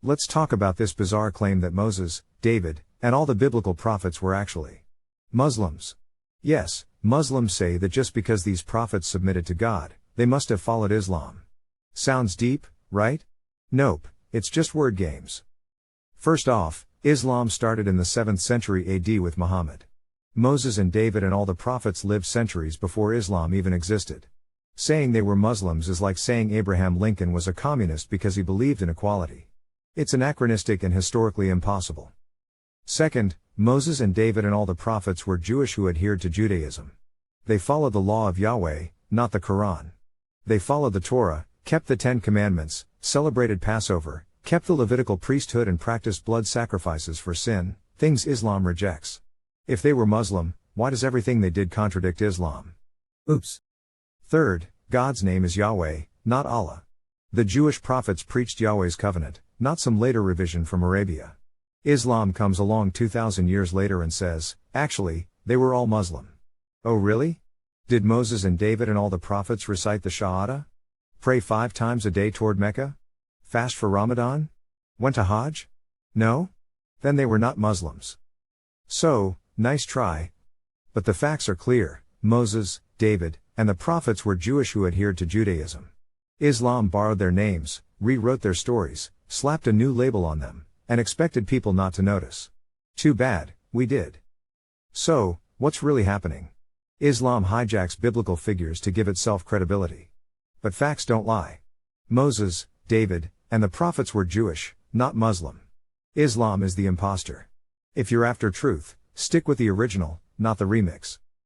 Let's talk about this bizarre claim that Moses, David, and all the biblical prophets were actually Muslims. Yes, Muslims say that just because these prophets submitted to God, they must have followed Islam. Sounds deep, right? Nope, it's just word games. First off, Islam started in the 7th century AD with Muhammad. Moses and David and all the prophets lived centuries before Islam even existed. Saying they were Muslims is like saying Abraham Lincoln was a communist because he believed in equality. It's anachronistic and historically impossible. Second, Moses and David and all the prophets were Jewish who adhered to Judaism. They followed the law of Yahweh, not the Quran. They followed the Torah, kept the 10 Commandments, celebrated Passover, kept the Levitical priesthood and practiced blood sacrifices for sin, things Islam rejects. If they were Muslim, why does everything they did contradict Islam? Oops. Third, God's name is Yahweh, not Allah. The Jewish prophets preached Yahweh's covenant, not some later revision from Arabia. Islam comes along 2,000 years later and says, actually, they were all Muslim. Oh really? Did Moses and David and all the prophets recite the Shahada? Pray 5 times a day toward Mecca? Fast for Ramadan? Went to Hajj? No? Then they were not Muslims. So, nice try. But the facts are clear. Moses, David, and the prophets were Jewish who adhered to Judaism. Islam borrowed their names, rewrote their stories, slapped a new label on them, and expected people not to notice. Too bad, we did. So, what's really happening? Islam hijacks biblical figures to give itself credibility. But facts don't lie. Moses, David, and the prophets were Jewish, not Muslim. Islam is the imposter. If you're after truth, stick with the original, not the remix.